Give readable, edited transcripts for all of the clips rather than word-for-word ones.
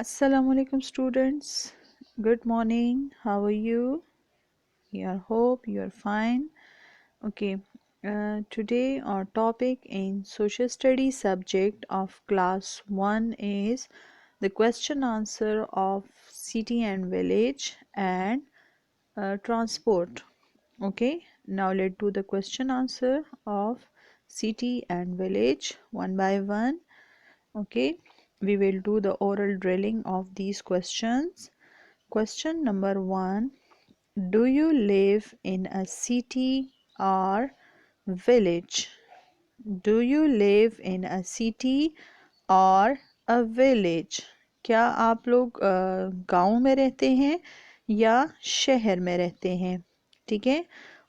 Assalamualaikum students. Good morning. How are you? I hope you are fine. Okay. Today our topic in social studies subject of class 1 is the question answer of city and village and transport. Okay. Now let's do the question answer of city and village one by one. Okay. We will do the oral drilling of these questions. Question number 1. Do you live in a city or village? Do you live in a city or a village? क्या आप लोग गांव में रहते हैं या शहर में रहते हैं? ठीक है.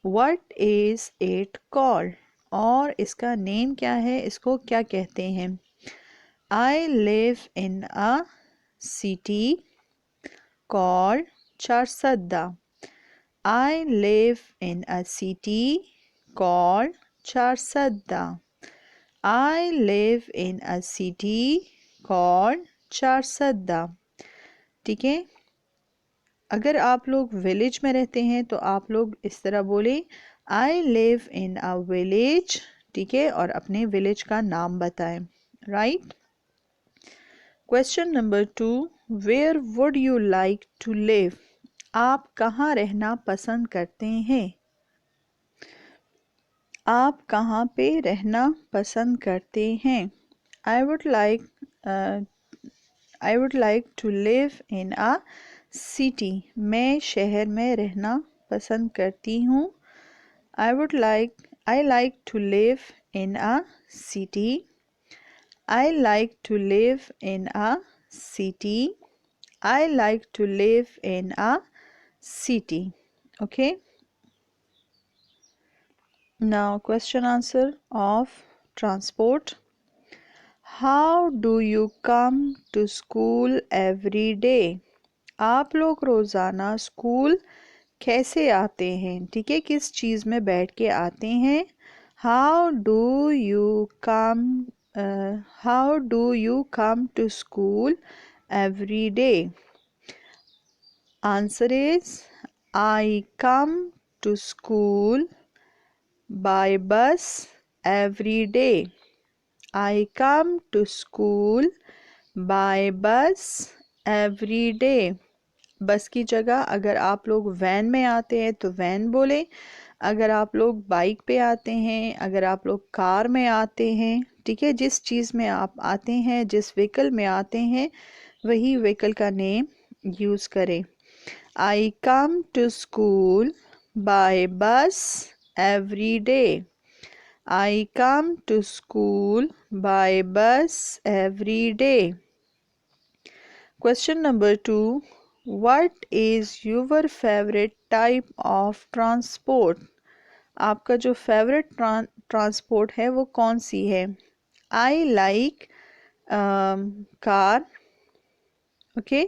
What is it called? और इसका नेम क्या है? इसको क्या कहते हैं? I live in a city called Charsadda. I live in a city called Charsadda. I live in a city called Charsadda. ठीक है. अगर आप लोग विलेज में रहते हैं तो आप लोग इस तरह बोले I live in a village. ठीक है. और अपने विलेज का नाम बताएं. Right. Question number 2. Where would you like to live? आप कहाँ रहना पसंद करते हैं? आप कहाँ पे रहना पसंद करते हैं? I would like to live in a city. मैं शहर में रहना पसंद करती हूँ. I like to live in a city. I like to live in a city. I like to live in a city. Okay. Now question answer of transport. How do you come to school every day? आप लोग रोज़ाना school कैसे आते हैं? ठीक है. किस चीज़ में बैठ के आते हैं? How do you come to school every day? Answer is I come to school by bus every day. I come to school by bus every day. बस की जगह अगर आप लोग वैन में आते हैं तो वैन बोले. अगर आप लोग बाइक पे आते हैं, अगर आप लोग कार में आते हैं, ठीक है, जिस चीज़ में आप आते हैं, जिस व्हीकल में आते हैं, वही व्हीकल का नेम यूज़ करें. I come to school by bus every day. I come to school by bus every day. Question number 2. What is your favorite type of transport? आपका जो फेवरेट ट्रांसपोर्ट है वो कौन सी है? I like car. Okay.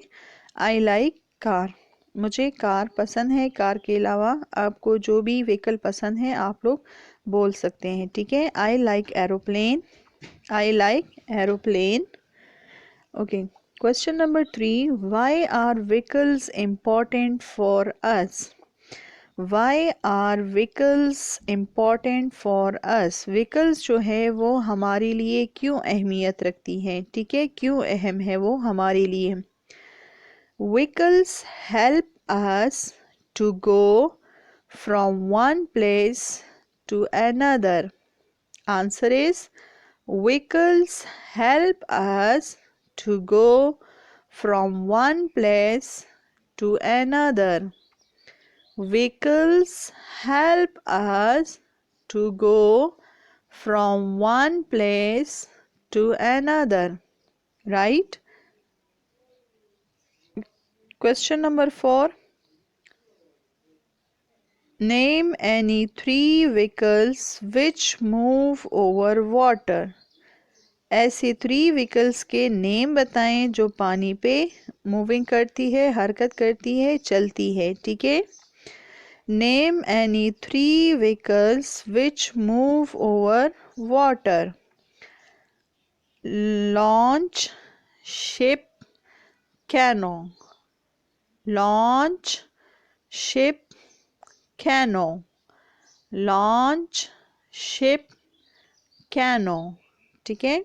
I like car. मुझे car पसंद है. Car के अलावा आपको जो भी व्हीकल पसंद है आप लोग बोल सकते हैं. ठीक है. I like aeroplane. I like aeroplane. Okay. Question number 3. Why are vehicles important for us? Why are vehicles important for us? Vehicles जो है वो हमारे लिए क्यों अहमियत रखती हैं? ठीक है. क्यों अहम है वो हमारे लिए? Vehicles help us to go from one place to another. Answer is vehicles help us to go from one place to another. Vehicles help us to go from one place to another. Right? Question number 4. Name any 3 vehicles which move over water. ऐसे 3 vehicles के name बताएं जो पानी पे moving करती है, हरकत करती है, चलती है. ठीक है. Name any 3 vehicles which move over water. Launch, ship, canoe. Launch, ship, canoe. Launch, ship, canoe. ठीक है.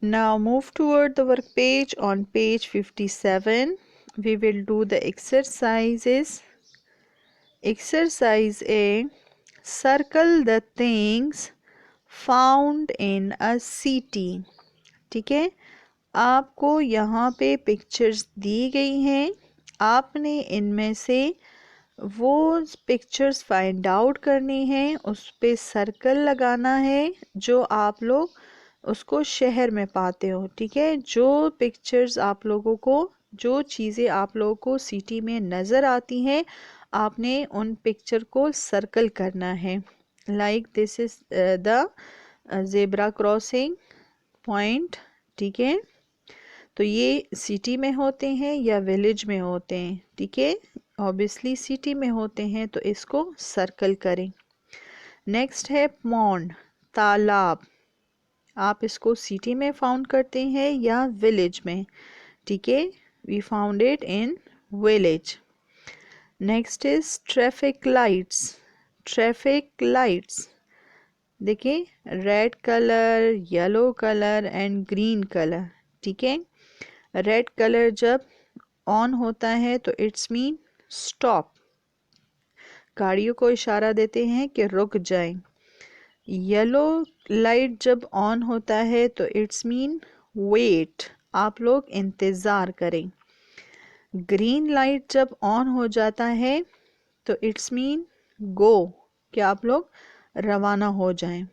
Now move toward the work page. On page 57 we will do the exercises. Exercise A. Circle the things found in a city. ठीक है. आपको यहाँ पे pictures दी गई हैं. आपने इनमें से वो पिक्चर्स फाइंड आउट करनी है, उस पे सर्कल लगाना है जो आप लोग उसको शहर में पाते हो. ठीक है. जो पिक्चर्स आप लोगों को, जो चीज़ें आप लोगों को सिटी में नज़र आती हैं, आपने उन पिक्चर को सर्कल करना है. Like this is the zebra crossing point. ठीक है. तो ये सिटी में होते हैं या विलेज में होते हैं. ठीक है. ऑब्वियसली सिटी में होते हैं तो इसको सर्कल करें. नेक्स्ट है पॉन्ड, तालाब. आप इसको सिटी में फाउंड करते हैं या विलेज में. ठीक है. We found it in village. Next is traffic lights. Traffic lights देखिए, red colour, yellow colour and green colour. ठीक है. रेड कलर जब ऑन होता है तो इट्स मीन स्टॉप, गाड़ियों को इशारा देते हैं कि रुक जाएं. येलो लाइट जब ऑन होता है तो इट्स मीन वेट, आप लोग इंतज़ार करें. ग्रीन लाइट जब ऑन हो जाता है तो इट्स मीन गो, कि आप लोग रवाना हो जाएं.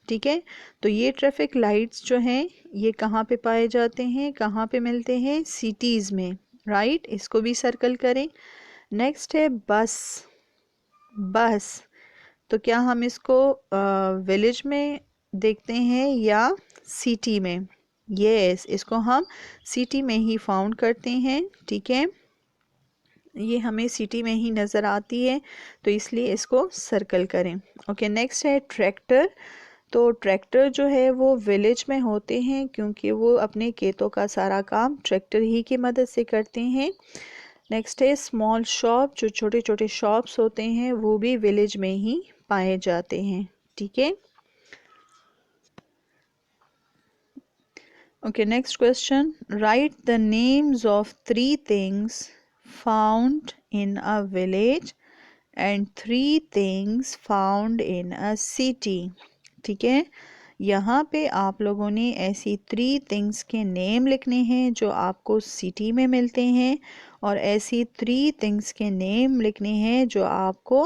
ठीक है. तो ये ट्रैफिक लाइट्स जो हैं ये कहाँ पे पाए जाते हैं, कहाँ पे मिलते हैं, सिटीज़ में. राइट. इसको भी सर्कल करें. नेक्स्ट है बस. बस तो क्या हम इसको विलेज में देखते हैं या सिटी में. यस, इसको हम सिटी में ही फाउंड करते हैं. ठीक है. ये हमें सिटी में ही नज़र आती है तो इसलिए इसको सर्कल करें. ओके. नेक्स्ट है ट्रैक्टर. तो ट्रैक्टर जो है वो विलेज में होते हैं क्योंकि वो अपने खेतों का सारा काम ट्रैक्टर ही की मदद से करते हैं. नेक्स्ट है स्मॉल शॉप. जो छोटे छोटे शॉप्स होते हैं वो भी विलेज में ही पाए जाते हैं. ठीक है. Okay. Next question. Right the names of 3 things found in a village and 3 things found in a city. ठीक है. यहाँ पे आप लोगों ने ऐसी 3 थिंग्स के नेम लिखने हैं जो आपको सिटी में मिलते हैं, और ऐसी 3 थिंग्स के नेम लिखने हैं जो आपको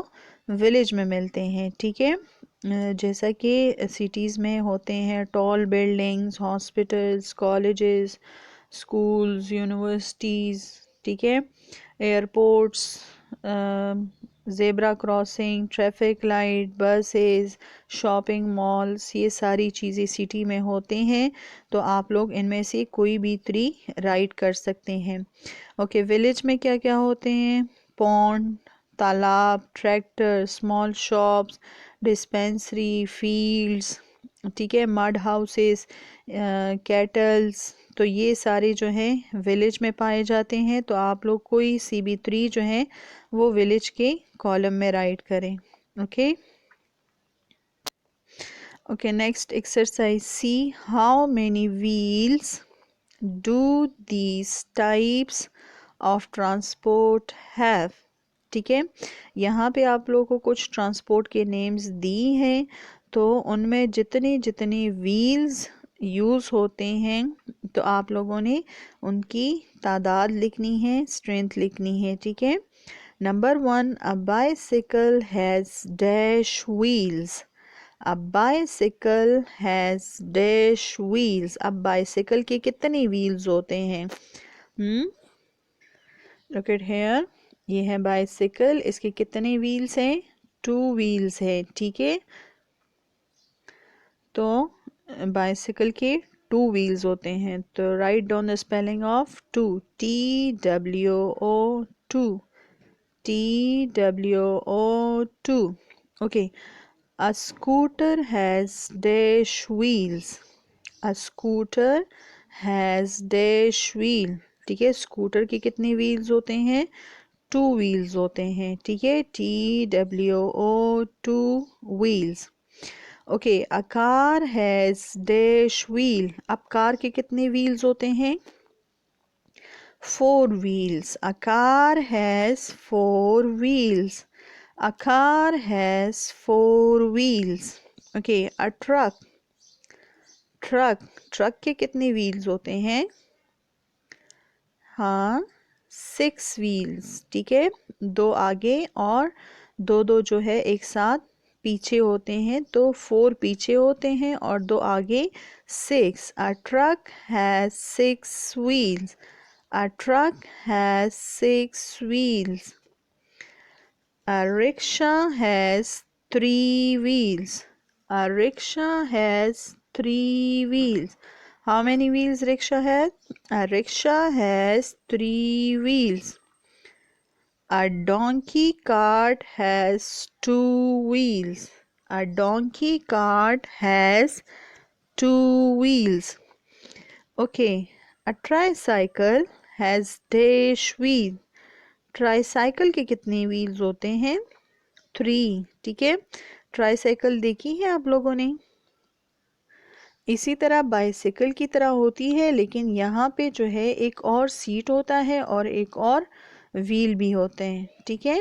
विलेज में मिलते हैं. ठीक है. जैसा कि सिटीज़ में होते हैं tall buildings, hospitals, colleges, schools, universities. ठीक है. Airports, zebra crossing, traffic light, buses, shopping malls, ये सारी चीज़ें सिटी में होते हैं. तो आप लोग इनमें से कोई भी 3 राइट कर सकते हैं. ओके. विलेज में क्या क्या होते हैं. पॉन्ड, तालाब, tractor, small shops, dispensary, fields. ठीक है. Mud houses, kettles. तो ये सारे जो हैं विलेज में पाए जाते हैं. तो आप लोग कोई सी भी 3 जो हैं वो विलेज के कॉलम में राइट करें. Okay. Okay. Next exercise C. How many wheels do these types of transport have. ठीक है. यहाँ पे आप लोगों को कुछ ट्रांसपोर्ट के नेम्स दी हैं, तो उनमें जितने जितने व्हील्स यूज़ होते हैं तो आप लोगों ने उनकी तादाद लिखनी है, स्ट्रेंथ लिखनी है. ठीक है. Number 1, a bicycle has dash wheels. A bicycle has dash wheels. अब बाइसिकल के कितने व्हील्स होते हैं. Look at here. ये है बाइसिकल. इसके कितने व्हील्स हैं. 2 व्हील्स हैं. ठीक है. तो बाइसिकल के 2 व्हील्स होते हैं. तो write down the spelling of 2. TWO 2. TWO 2. Okay. A scooter has dash wheels. A scooter has dash wheel. ठीक है, स्कूटर के कितने व्हील्स होते हैं? 2 व्हील्स होते हैं. ठीक है, TWO 2 wheels. Okay, a car has dash wheel. अब कार के कितने व्हील्स होते हैं? 4 wheels. A car has 4 wheels. A car has 4 wheels. Okay, a truck. Truck के कितने व्हील्स होते हैं? हाँ, 6 व्हील्स. ठीक है, 2 आगे और दो दो जो है एक साथ पीछे होते हैं, तो 4 पीछे होते हैं और 2 आगे. 6. A truck has 6 wheels. A truck has 6 wheels. A rickshaw has 3 wheels. A rickshaw has 3 wheels. How many wheels rickshaw has? A rickshaw has 3 wheels. A donkey cart has 2 wheels. A donkey cart has 2 wheels. Okay, a tricycle has dash wheel. Tricycle के कितने wheels होते हैं? 3. ठीक है, tricycle देखी है आप लोगों ने? इसी तरह बाइसाइकिल की तरह होती है, लेकिन यहाँ पे जो है एक और सीट होता है और एक और व्हील भी होते हैं. ठीक है,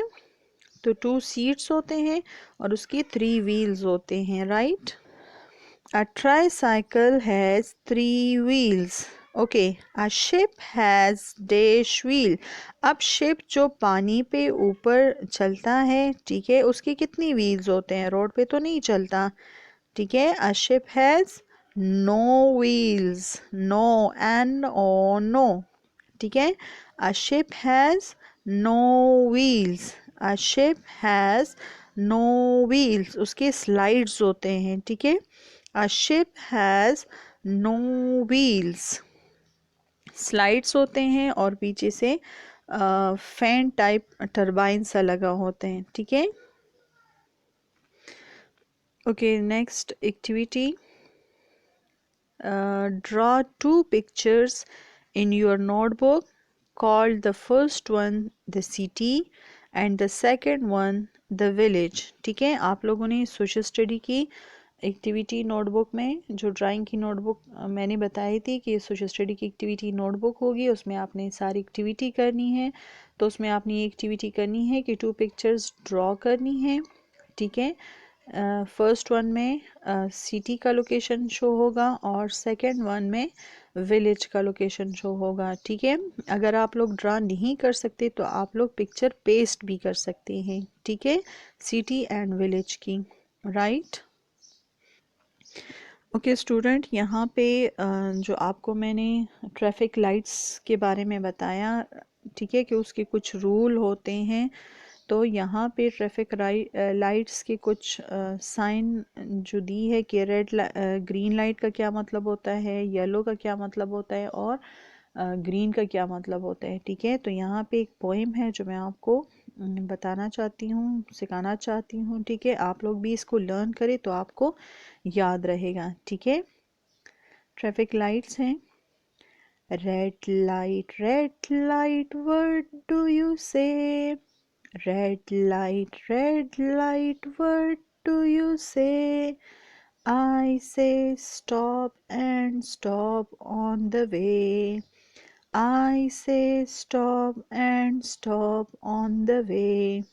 तो 2 सीट्स होते हैं और उसकी 3 व्हील्स होते हैं. Right. A tricycle has 3 wheels. Okay, a ship has dash wheel. अब शिप जो पानी पे ऊपर चलता है, ठीक है, उसके कितनी व्हील्स होते हैं? रोड पे तो नहीं चलता. ठीक है, a ship has no wheels. No, N-O, no. ठीक है, a ship has no wheels. A ship has no wheels. उसके स्लाइड्स होते हैं. ठीक है, a ship has no wheels. Slides होते हैं और पीछे से फैन टाइप टरबाइन सा लगा होते हैं. ठीक है. Okay, next activity. Draw 2 pictures in your notebook. Call the first one the city and the second one the village. ठीक है, आप लोगों ने सोशल स्टडी की एक्टिविटी नोटबुक में जो ड्राइंग की नोटबुक मैंने बताई थी कि सोशल स्टडी की एक्टिविटी नोटबुक होगी, उसमें आपने सारी एक्टिविटी करनी है. तो उसमें आपने ये एक्टिविटी करनी है कि 2 पिक्चर्स ड्रॉ करनी है. ठीक है, फर्स्ट वन में सिटी का लोकेशन शो होगा और सेकंड वन में विलेज का लोकेशन शो होगा. ठीक है, अगर आप लोग ड्रा नहीं कर सकते तो आप लोग पिक्चर पेस्ट भी कर सकते हैं. ठीक है, सिटी एंड विलेज की. राइट. ओके स्टूडेंट, यहाँ पे जो आपको मैंने ट्रैफिक लाइट्स के बारे में बताया, ठीक है, कि उसके कुछ रूल होते हैं. तो यहाँ पे ट्रैफिक लाइट्स के कुछ साइन जो दी है कि ग्रीन लाइट का क्या मतलब होता है, येलो का क्या मतलब होता है और ग्रीन का क्या मतलब होता है. ठीक है, तो यहाँ पे एक पोएम है जो मैं आपको बताना चाहती हूँ, सिखाना चाहती हूँ. ठीक है, आप लोग भी इसको लर्न करें तो आपको याद रहेगा. ठीक है, ट्रैफिक लाइट्स हैं. Red light what do you से. red light, what do you say? I say stop and stop on the way. I say stop and stop on the way.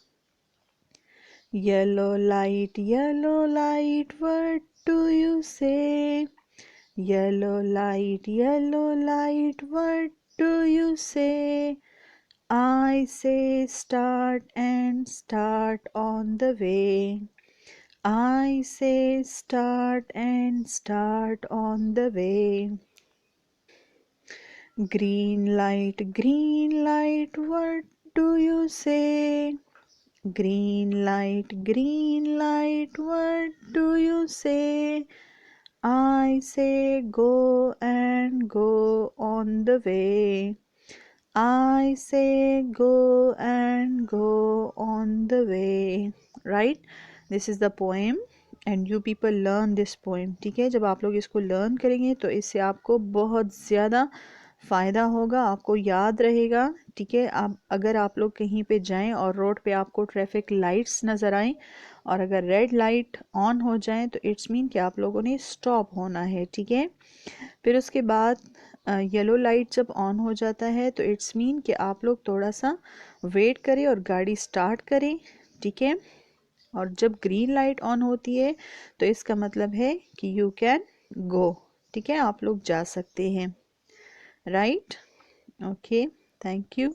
Yellow light, what do you say? Yellow light, what do you say? I say start and start on the way. I say start and start on the way. Green light, what do you say? Green light, what do you say? I say go and go on the way. I say go and go on the way. Right? This is the poem. And you people learn this poem. ठीक है, जब आप लोग इसको learn करेंगे तो इससे आपको बहुत ज़्यादा फ़ायदा होगा, आपको याद रहेगा। ठीक है, आप अगर आप लोग कहीं पे जाएं और रोड पे आपको ट्रैफिक लाइट्स नज़र आएं और अगर रेड लाइट ऑन हो जाए तो इट्स मीन कि आप लोगों ने स्टॉप होना है। ठीक है, फिर उसके बाद येलो लाइट जब ऑन हो जाता है तो इट्स मीन कि आप लोग थोड़ा सा वेट करें और गाड़ी स्टार्ट करें। ठीक है, और जब ग्रीन लाइट ऑन होती है तो इसका मतलब है कि यू कैन गो। ठीक है, आप लोग जा सकते हैं। Right, okay, thank you.